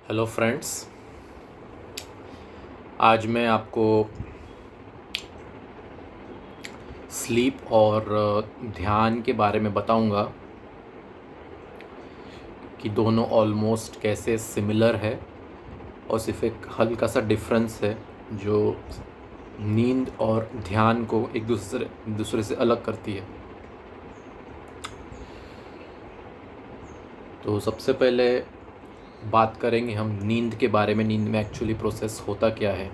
Hello friends. आज मैं आपको स्लीप और ध्यान के बारे में बताऊंगा कि दोनों ऑलमोस्ट कैसे सिमिलर है और सिर्फ एक हल्का सा डिफरेंस है जो नींद और ध्यान को एक दूसरे से अलग करती है। तो सबसे पहले बात करेंगे हम नींद के बारे में। नींद में एक्चुअली प्रोसेस होता क्या है।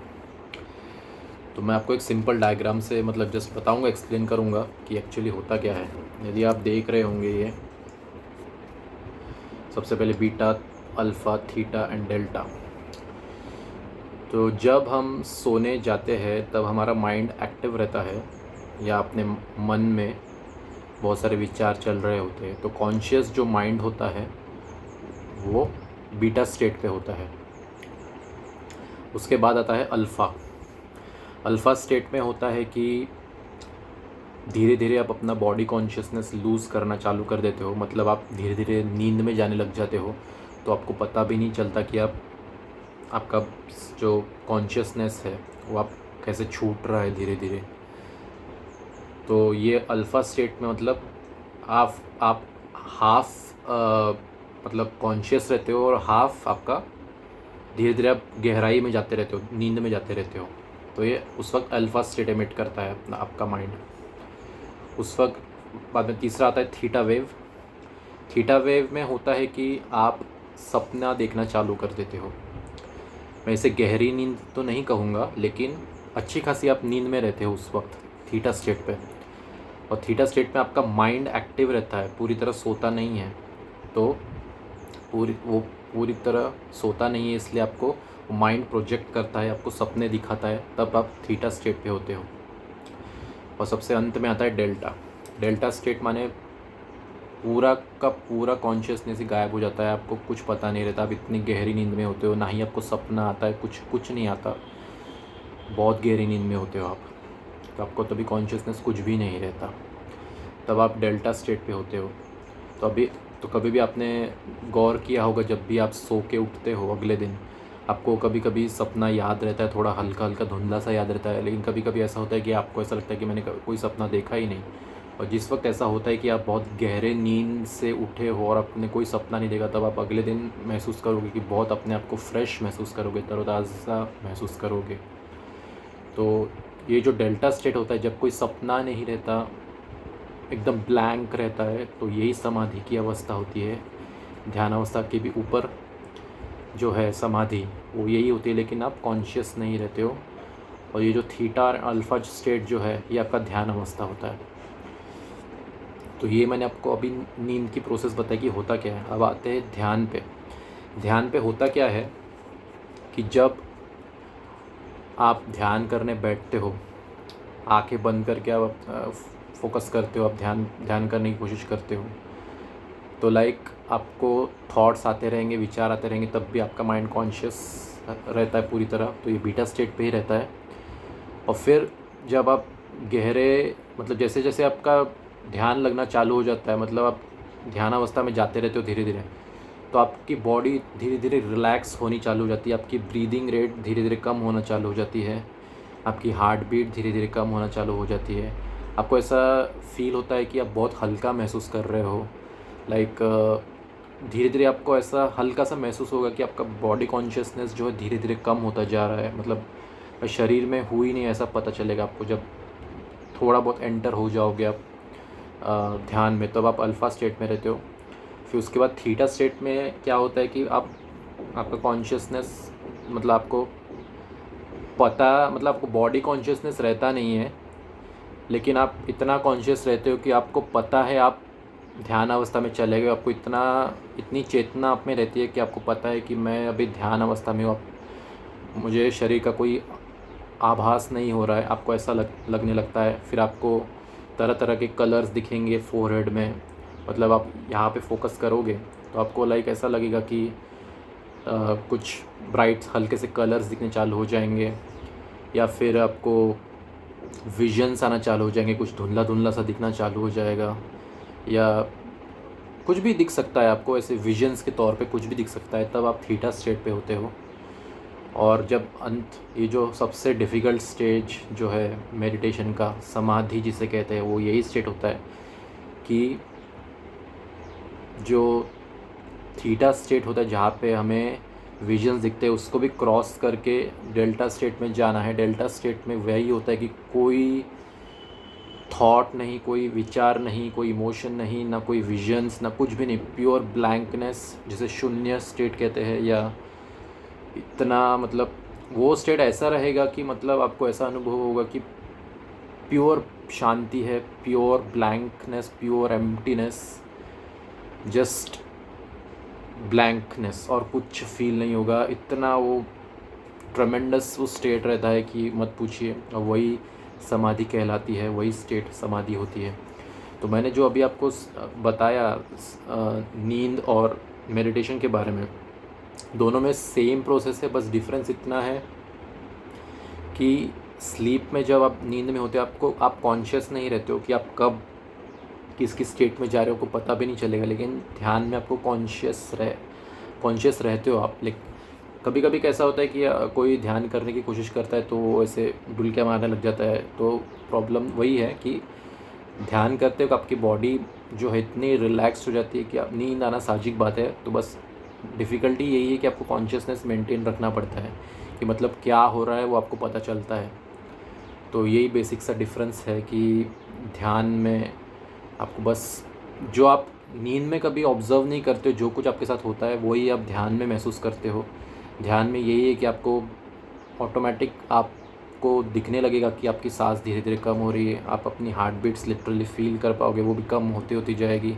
तो मैं आपको एक सिंपल डायग्राम से जस्ट बताऊंगा, एक्सप्लेन करूंगा कि एक्चुअली होता क्या है। यदि आप देख रहे होंगे, ये सबसे पहले beta, alpha, theta and delta. तो जब हम सोने जाते हैं तब हमारा माइंड एक्टिव रहता है या अपने मन में बहुत सारे विचार चल रहे होते हैं। तो कॉन्शियस जो माइंड होता है वो बीटा स्टेट पे होता है। उसके बाद आता है अल्फ़ा। अल्फ़ा स्टेट में होता है कि धीरे धीरे आप अपना बॉडी कॉन्शियसनेस लूज़ करना चालू कर देते हो। मतलब आप धीरे धीरे नींद में जाने लग जाते हो, तो आपको पता भी नहीं चलता कि आपका जो कॉन्शियसनेस है वो आप कैसे छूट रहा है धीरे धीरे। तो ये अल्फ़ा स्टेट में आप हाफ कॉन्शियस रहते हो और हाफ आपका धीरे धीरे आप गहराई में जाते रहते हो, नींद में जाते रहते हो। तो ये उस वक्त अल्फ़ा स्टेट एमिट करता है अपना आपका माइंड। उस वक्त बाद में तीसरा आता है थीटा वेव। थीटा वेव में होता है कि आप सपना देखना चालू कर देते हो। मैं इसे गहरी नींद तो नहीं कहूँगा, लेकिन अच्छी खासी आप नींद में रहते हो उस वक्त थीटा स्टेट पे। और थीटा स्टेट में आपका माइंड एक्टिव रहता है, पूरी तरह सोता नहीं है। तो पूरी तरह सोता नहीं है, इसलिए आपको माइंड प्रोजेक्ट करता है, आपको सपने दिखाता है, तब आप थीटा स्टेट पे होते हो। और सबसे अंत में आता है डेल्टा। डेल्टा स्टेट माने पूरा का पूरा कॉन्शियसनेस ही गायब हो जाता है, आपको कुछ पता नहीं रहता। आप इतनी गहरी नींद में होते हो, ना ही आपको सपना आता है, कुछ नहीं आता। बहुत गहरी नींद में होते हो आप, तो आपको तभी कॉन्शियसनेस कुछ भी नहीं रहता, तब आप डेल्टा स्टेट पे होते हो। तो कभी भी आपने गौर किया होगा, जब भी आप सो के उठते हो अगले दिन, आपको कभी कभी सपना याद रहता है, थोड़ा हल्का हल्का धुंधला सा याद रहता है। लेकिन कभी कभी ऐसा होता है कि आपको ऐसा लगता है कि मैंने कोई सपना देखा ही नहीं। और जिस वक्त ऐसा होता है कि आप बहुत गहरे नींद से उठे हो और आपने कोई सपना नहीं देखा, तब आप अगले दिन महसूस करोगे कि बहुत अपने आप को फ्रेश महसूस करोगे, तरोताज़ा महसूस करोगे। तो ये जो डेल्टा स्टेट होता है, जब कोई सपना नहीं रहता, एकदम ब्लैंक रहता है, तो यही समाधि की अवस्था होती है। ध्यान अवस्था के भी ऊपर जो है समाधि, वो यही होती है, लेकिन आप कॉन्शियस नहीं रहते हो। और ये जो थीटा और अल्फ़ा स्टेट जो है, ये आपका ध्यान अवस्था होता है। तो ये मैंने आपको अभी नींद की प्रोसेस बताई कि होता क्या है। अब आते हैं ध्यान पे। ध्यान पे होता क्या है कि जब आप ध्यान करने बैठते हो, आंखें बंद करके आप फोकस करते हो, आप ध्यान करने की कोशिश करते हो, तो आपको थॉट्स आते रहेंगे, विचार आते रहेंगे, तब भी आपका माइंड कॉन्शियस रहता है पूरी तरह। तो ये बीटा स्टेट पे ही रहता है। और फिर जब आप गहरे जैसे जैसे आपका ध्यान लगना चालू हो जाता है, आप ध्यान अवस्था में जाते रहते हो धीरे धीरे, तो आपकी बॉडी धीरे धीरे रिलैक्स होनी चालू हो जाती है, आपकी ब्रीदिंग रेट धीरे धीरे कम होना चालू हो जाती है, आपकी हार्ट बीट धीरे धीरे कम होना चालू हो जाती है। आपको ऐसा फील होता है कि आप बहुत हल्का महसूस कर रहे हो। धीरे धीरे आपको ऐसा हल्का सा महसूस होगा कि आपका बॉडी कॉन्शियसनेस जो है धीरे धीरे कम होता जा रहा है। शरीर में हुई नहीं, ऐसा पता चलेगा आपको जब थोड़ा बहुत एंटर हो जाओगे आप ध्यान में, तब आप अल्फ़ा स्टेट में रहते हो। फिर उसके बाद थीटा स्टेट में क्या होता है कि आपका कॉन्शियसनेस आपको पता आपको बॉडी कॉन्शियसनेस रहता नहीं है, लेकिन आप इतना कॉन्शियस रहते हो कि आपको पता है आप ध्यान अवस्था में चले गए। आपको इतनी चेतना आप में रहती है कि आपको पता है कि मैं अभी ध्यान अवस्था में हूँ। मुझे शरीर का कोई आभास नहीं हो रहा है, आपको ऐसा लगने लगता है। फिर आपको तरह तरह के कलर्स दिखेंगे फोरहेड में। आप यहाँ पे फोकस करोगे तो आपको ऐसा लगेगा कि कुछ ब्राइट हल्के से कलर्स दिखने चालू हो जाएंगे, या फिर आपको विजन्स आना चालू हो जाएंगे, कुछ धुंधला धुंधला सा दिखना चालू हो जाएगा, या कुछ भी दिख सकता है आपको, ऐसे विजन्स के तौर पे कुछ भी दिख सकता है, तब आप थीटा स्टेट पे होते हो। और जब ये जो सबसे डिफ़िकल्ट स्टेज जो है मेडिटेशन का, समाधि जिसे कहते हैं, वो यही स्टेट होता है कि जो थीटा स्टेट होता है जहाँ पे हमें विजन्स दिखते हैं, उसको भी क्रॉस करके डेल्टा स्टेट में जाना है। डेल्टा स्टेट में वही होता है कि कोई थॉट नहीं, कोई विचार नहीं, कोई इमोशन नहीं, ना कोई विजन्स, ना कुछ भी नहीं, प्योर ब्लैंकनेस, जिसे शून्य स्टेट कहते हैं। या इतना मतलब वो स्टेट ऐसा रहेगा कि मतलब आपको ऐसा अनुभव होगा कि प्योर शांति है, pure blankness, pure emptiness, just blankness, और कुछ फील नहीं होगा। इतना वो ट्रमेंडस वो स्टेट रहता है कि मत पूछिए। और वही समाधि कहलाती है, वही स्टेट समाधि होती है। तो मैंने जो अभी आपको बताया नींद और मेडिटेशन के बारे में, दोनों में सेम प्रोसेस है, बस डिफरेंस इतना है कि स्लीप में जब आप नींद में होते हो, आप कॉन्शियस नहीं रहते हो कि आप कब किस स्टेट में जा रहे हो, को पता भी नहीं चलेगा। लेकिन ध्यान में आपको कॉन्शियस रहते हो आप। लेकिन कभी कभी कैसा होता है कि कोई ध्यान करने की कोशिश करता है तो वो ऐसे डुलकियाँ मारने लग जाता है। तो प्रॉब्लम वही है कि ध्यान करते हो आपकी बॉडी जो है इतनी रिलैक्स हो जाती है कि आप नींद आना साजिक बात है। तो बस डिफ़िकल्टी यही है कि आपको कॉन्शियसनेस मेंटेन रखना पड़ता है कि मतलब क्या हो रहा है वो आपको पता चलता है। तो यही बेसिक सा डिफरेंस है कि ध्यान में आपको बस जो आप नींद में कभी ऑब्ज़र्व नहीं करते हो, जो कुछ आपके साथ होता है वही आप ध्यान में महसूस करते हो। ध्यान में यही है कि आपको ऑटोमेटिक आपको दिखने लगेगा कि आपकी सांस धीरे धीरे कम हो रही है। आप अपनी हार्ट बीट्स लिटरली फील कर पाओगे, वो भी कम होती होती जाएगी।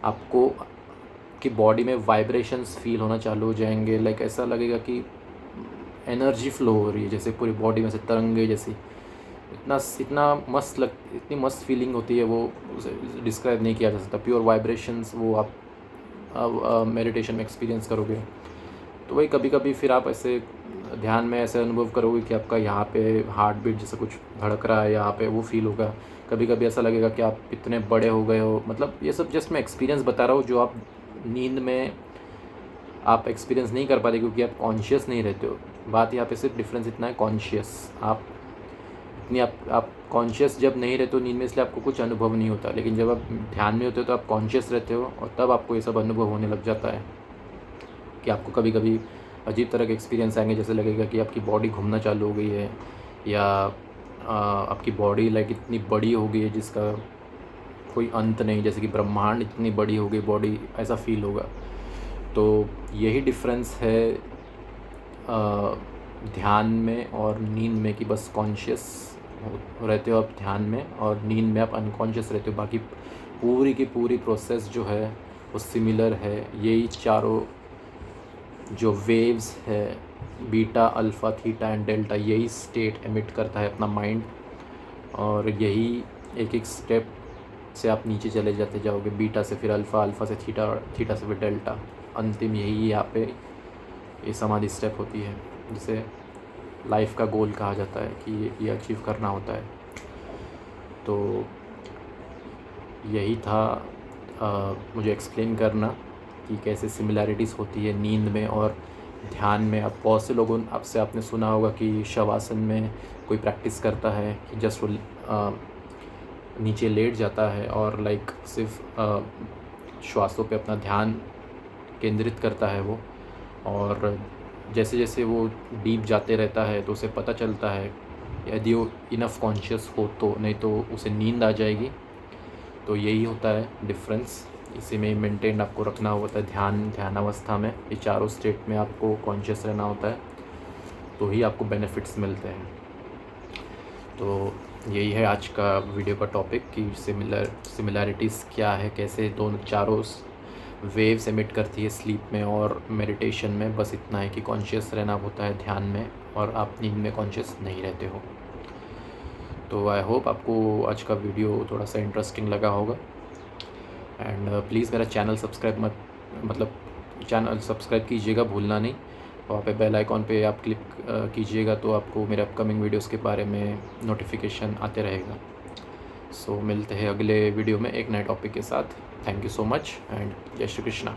आपको कि बॉडी में वाइब्रेशंस फील होना चालू हो जाएंगे। लाइक ऐसा लगेगा कि एनर्जी फ्लो हो रही है, जैसे पूरी बॉडी में से तरंगे जैसी। इतनी मस्त फीलिंग होती है, वो उसे डिस्क्राइब नहीं किया जा सकता। प्योर वाइब्रेशंस वो आप मेडिटेशन में एक्सपीरियंस करोगे। तो वही कभी कभी फिर आप ऐसे ध्यान में ऐसे अनुभव करोगे कि आपका यहाँ पे हार्ट बीट जैसे कुछ धड़क रहा है, यहाँ पे वो फील होगा। कभी कभी ऐसा लगेगा कि आप इतने बड़े हो गए हो। मतलब ये सब जस्ट मैं एक्सपीरियंस बता रहा हूँ, जो आप नींद में आप एक्सपीरियंस नहीं कर पाते क्योंकि आप कॉन्शियस नहीं रहते हो। बात यहाँ पे सिर्फ डिफरेंस इतना है, कॉन्शियस आप कॉन्शियस जब नहीं रहते हो नींद में, इसलिए आपको कुछ अनुभव नहीं होता। लेकिन जब आप ध्यान में होते हो तो आप कॉन्शियस रहते हो, और तब आपको ये सब अनुभव होने लग जाता है कि आपको कभी कभी अजीब तरह के एक्सपीरियंस आएंगे। जैसे लगेगा कि आपकी बॉडी घूमना चालू हो गई है, या आपकी बॉडी लाइक इतनी बड़ी हो गई है जिसका कोई अंत नहीं, जैसे कि ब्रह्मांड इतनी बड़ी हो गई बॉडी, ऐसा फील होगा। तो यही डिफरेंस है ध्यान में और नींद में कि बस कॉन्शियस रहते हो आप ध्यान में, और नींद में आप अनकॉन्शियस रहते हो। बाकी पूरी की पूरी प्रोसेस जो है वो सिमिलर है। यही चारों जो वेव्स है, beta, alpha, theta and delta, यही स्टेट एमिट करता है अपना माइंड। और यही एक एक स्टेप से आप नीचे चले जाते जाओगे, बीटा से फिर अल्फ़ा, अल्फ़ा से थीटा, थीटा से फिर डेल्टा। अंतिम यही यहाँ पे ये समाधि स्टेप होती है, जिसे लाइफ का गोल कहा जाता है कि ये अचीव करना होता है। तो यही था मुझे एक्सप्लेन करना कि कैसे सिमिलैरिटीज़ होती है नींद में और ध्यान में। अब बहुत से लोगों आपसे आपने सुना होगा कि शवासन में कोई प्रैक्टिस करता है कि जस्ट वो नीचे लेट जाता है और लाइक सिर्फ श्वासों पे अपना ध्यान केंद्रित करता है वो, और जैसे जैसे वो डीप जाते रहता है तो उसे पता चलता है यदि वो इनफ कॉन्शियस हो तो, नहीं तो उसे नींद आ जाएगी। तो यही होता है डिफरेंस, इसी में मेंटेन आपको रखना होता है ध्यान अवस्था में। ये चारों स्टेट में आपको कॉन्शियस रहना होता है, तो ही आपको बेनिफिट्स मिलते हैं। तो यही है आज का वीडियो का टॉपिक कि सिमिलैरिटीज़ क्या है, कैसे दोनों चारों वेव्स एमिट करती है स्लीप में और मेडिटेशन में। बस इतना है कि कॉन्शियस रहना होता है ध्यान में, और आप नींद में कॉन्शियस नहीं रहते हो। तो आई होप आपको आज का वीडियो थोड़ा सा इंटरेस्टिंग लगा होगा। एंड प्लीज़ मेरा चैनल चैनल सब्सक्राइब कीजिएगा, भूलना नहीं। वहाँ पे बेल आइकॉन पे आप क्लिक कीजिएगा तो आपको मेरे अपकमिंग वीडियोस के बारे में नोटिफिकेशन आते रहेगा। सो मिलते हैं अगले वीडियो में एक नए टॉपिक के साथ। Thank you so much and जय श्री कृष्णा।